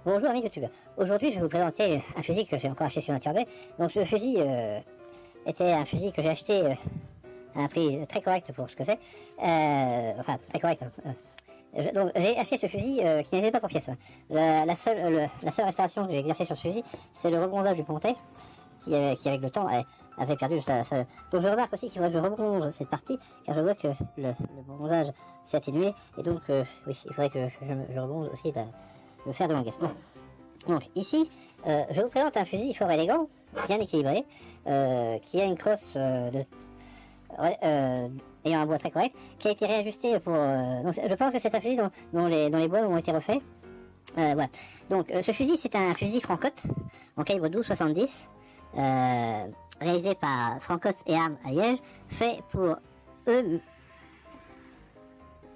Bonjour amis youtubeurs, aujourd'hui je vais vous présenter un fusil que j'ai encore acheté sur Naturbay. Donc ce fusil était un fusil que j'ai acheté à un prix très correct pour ce que c'est. Enfin très correct. Donc j'ai acheté ce fusil qui n'était pas pour pièce. La seule restauration que j'ai exercée sur ce fusil, c'est le rebronzage du pontet qui avec le temps avait perdu sa... Donc je remarque aussi qu'il faudrait que je rebronze cette partie, car je vois que le bronzage s'est atténué, et donc oui, il faudrait que je rebronze aussi le fer de longuesse. Bon. Donc ici, je vous présente un fusil fort élégant, bien équilibré, qui a une crosse ayant un bois très correct, qui a été réajusté pour... donc, je pense que c'est un fusil dont les bois ont été refaits. Voilà. Donc ce fusil, c'est un fusil Francotte en calibre 12,70, réalisé par Francos et Armes à Liège, fait pour eux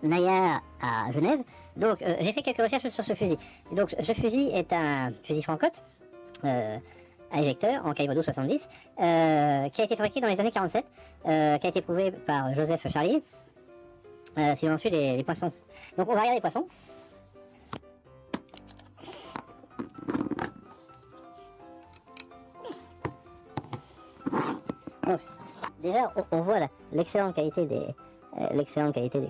Nayar à Genève. Donc j'ai fait quelques recherches sur ce fusil. Donc ce fusil est un fusil Francotte à éjecteur en calibre 12,70 qui a été fabriqué dans les années 47, qui a été prouvé par Joseph Charlier, si l'on suit les poinçons. Donc on va regarder les poinçons. Donc, déjà on voit l'excellente qualité des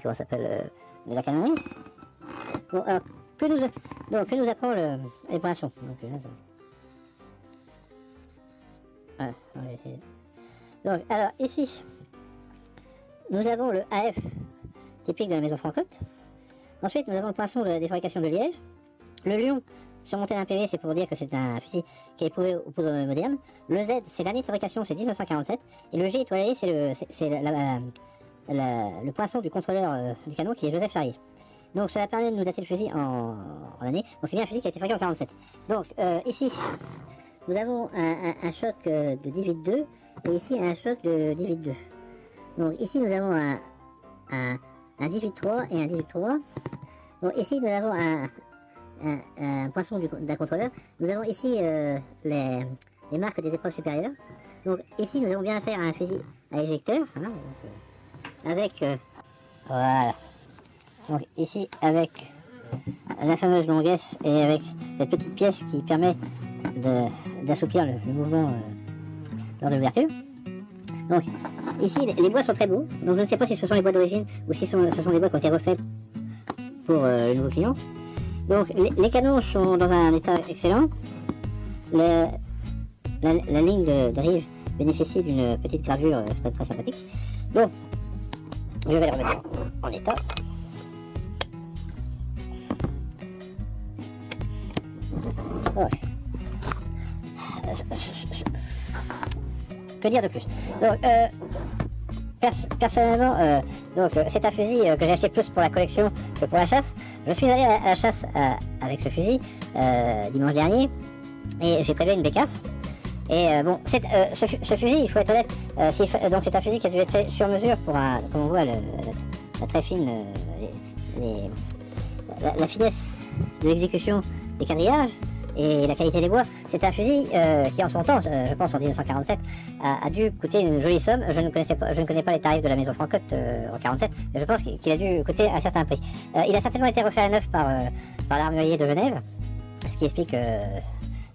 comment s'appelle de la canonnerie. Bon, alors, que nous apprend les poinçons. Voilà, on va essayer. Donc, alors ici, nous avons le AF typique de la maison Francotte. Ensuite, nous avons le poinçon de la défabrication de Liège. Le lion surmonté d'un PV, c'est pour dire que c'est un fusil qui est éprouvé aux poudres modernes. Le Z, c'est l'année de fabrication, c'est 1947. Et le G étoilé, c'est le poinçon du contrôleur du canon qui est Joseph Charlier. Donc cela permet de nous dater le fusil en année. Donc c'est bien un fusil qui a été fabriqué en 47. Donc ici, nous avons un choc de 18.2 et ici un choc de 18.2. Donc ici nous avons un 18.3 et un 18.3. Donc ici nous avons un poinçon d'un contrôleur. Nous avons ici les marques des épreuves supérieures. Donc ici nous avons bien affaire à un fusil à éjecteur. Hein, donc, avec... voilà. Donc ici avec la fameuse longuesse et avec cette petite pièce qui permet d'assouplir le mouvement lors de l'ouverture. Donc ici les bois sont très beaux, donc je ne sais pas si ce sont les bois d'origine ou si ce sont les bois qui ont été refaits pour le nouveau client. Donc les canons sont dans un état excellent. La ligne de rive bénéficie d'une petite gravure très sympathique. Bon, je vais les remettre en état. Ouais. Que dire de plus? Donc, personnellement, c'est un fusil que j'ai acheté plus pour la collection que pour la chasse. Je suis allé à la chasse avec ce fusil dimanche dernier et j'ai prélevé une bécasse. Et bon, ce fusil, il faut être honnête, donc c'est un fusil qui a dû être fait sur mesure pour comme on voit la très fine, la finesse de l'exécution des quadrillages et la qualité des bois. C'est un fusil qui en son temps, je pense en 1947, a dû coûter une jolie somme. Je ne connais pas les tarifs de la maison Francotte en 47, mais je pense qu'il a dû coûter un certain prix. Il a certainement été refait à neuf par l'armurier de Genève, ce qui explique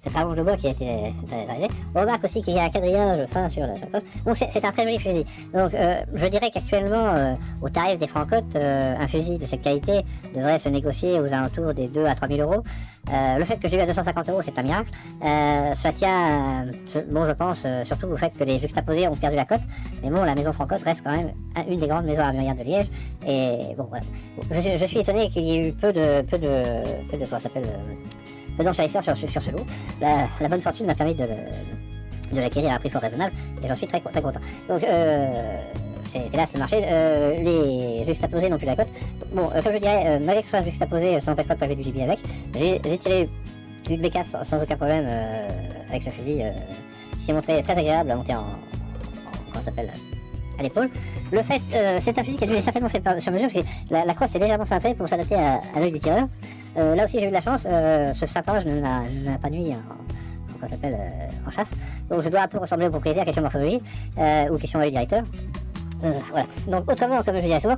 cette rallonge de bois qui a été réalisée. On remarque aussi qu'il y a un quadrillage fin sur la chacotte. Donc c'est un très joli fusil. Donc je dirais qu'actuellement, au tarif des Francottes, un fusil de cette qualité devrait se négocier aux alentours des 2 à 3 000 euros. Le fait que je l'ai eu à 250 euros, c'est un miracle. Cela tient, je pense, surtout au fait que les juxtaposés ont perdu la cote. Mais bon, la maison Francotte reste quand même une des grandes maisons armurières de Liège. Et bon, voilà. Je suis étonné qu'il y ait eu peu d'enchérisseurs sur ce lot. La bonne fortune m'a permis de l'acquérir à un prix fort raisonnable et j'en suis très content. Donc c'est hélas le marché, les juxtaposés n'ont plus la cote. Bon, comme je dirais, malgré que ce soit juxtaposé, ça n'empêche pas de pas jouer du gibier avec. J'ai tiré une bécasse sans aucun problème avec ce fusil qui s'est montré très agréable à monter à l'épaule. Le fait, c'est un fusil qui a dû certainement fait sur mesure, parce que la crosse est légèrement cintrée pour s'adapter à l'œil du tireur. Là aussi j'ai eu de la chance, ce cintrage ne m'a pas nuit en chasse. Donc je dois un peu ressembler au propriétaire, question morphologie ou question œil directeur. Voilà. Donc autrement, comme je dis souvent,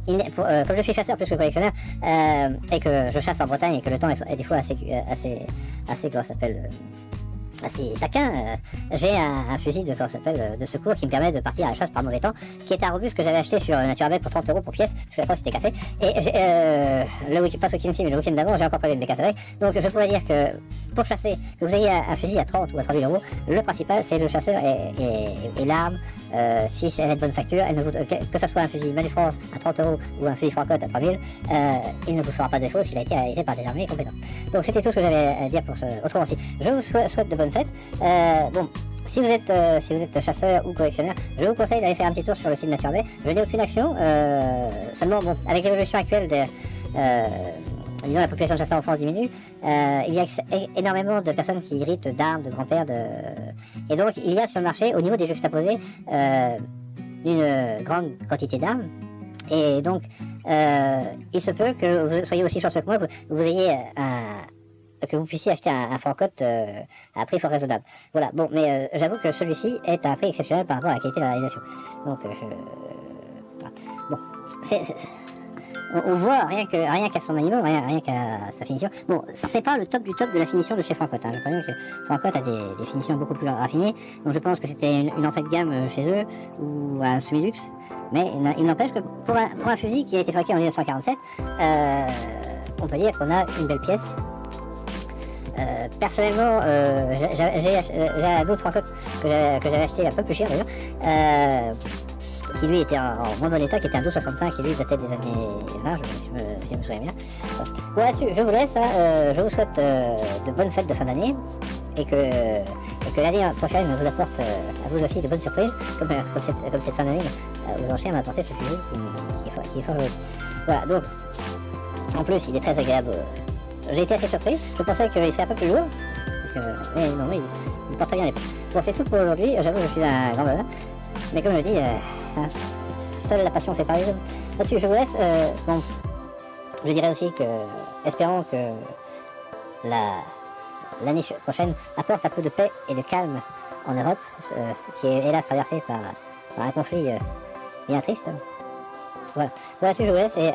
comme je suis chasseur plus que collectionneur, et que je chasse en Bretagne et que le temps est des fois assez comment ça s'appelle, assez taquin, j'ai un fusil de secours qui me permet de partir à la chasse par mauvais temps, qui est un robuste que j'avais acheté sur Naturebed pour 30 € pour pièce, parce que la fois c'était cassé, et le week-end-ci, mais le week-end d'avant, j'ai encore pas eu de me casser avec, donc je pourrais dire que pour chasser, que vous ayez un fusil à 30 ou à 30 000 €, le principal c'est le chasseur et l'arme, si elle est de bonne facture, que ce soit un fusil Manufrance à 30 € ou un fusil Francotte à 3 000, il ne vous fera pas de défaut s'il a été réalisé par des armées compétents. Donc c'était tout ce que j'avais à dire pour autrement si. Je vous souhaite de bonnes fêtes. Bon, si vous êtes chasseur ou collectionneur, je vous conseille d'aller faire un petit tour sur le site Naturebed. Je n'ai aucune action, seulement bon, avec l'évolution actuelle disons la population de chasseurs en France diminue, il y a énormément de personnes qui héritent d'armes, de grands-pères, et donc il y a sur le marché, au niveau des juxtaposés, une grande quantité d'armes, et donc il se peut que vous soyez aussi chanceux que moi, vous ayez que vous puissiez acheter un Francotte à un prix fort raisonnable. Voilà, bon, mais j'avoue que celui-ci est à un prix exceptionnel par rapport à la qualité de la réalisation. Donc, voilà. Bon, on voit rien qu'à son maniement, rien qu'à sa finition. Bon, c'est pas le top du top de la finition de chez Francotte. Je crois bien que Francotte a des finitions beaucoup plus raffinées, donc je pense que c'était une entrée de gamme chez eux, ou un semi-luxe. Mais il n'empêche que pour un fusil qui a été fabriqué en 1947, on peut dire qu'on a une belle pièce. Personnellement, j'ai un autre Francotte que j'avais acheté un peu plus cher d'ailleurs, qui lui était en moins bon état, qui était un 12,65, qui lui datait des années 20, si je me souviens bien. Bon, là-dessus, je vous laisse, je vous souhaite de bonnes fêtes de fin d'année, et que l'année prochaine vous apporte à vous aussi de bonnes surprises, comme cette fin d'année aux enchères m'a apporté ce fusil qui est fort joli. Voilà, donc, en plus, il est très agréable. J'ai été assez surpris, je pensais qu'il serait un peu plus lourd, mais non, il porte très bien les pieds. Bon, c'est tout pour aujourd'hui, j'avoue que je suis un grand bonheur, mais comme je dis, seule la passion fait parler les hommes. Là-dessus, je vous laisse, bon, je dirais aussi que, espérons que l'année prochaine apporte un peu de paix et de calme en Europe, qui est hélas traversée par un conflit bien triste. Voilà, là-dessus, je vous laisse, et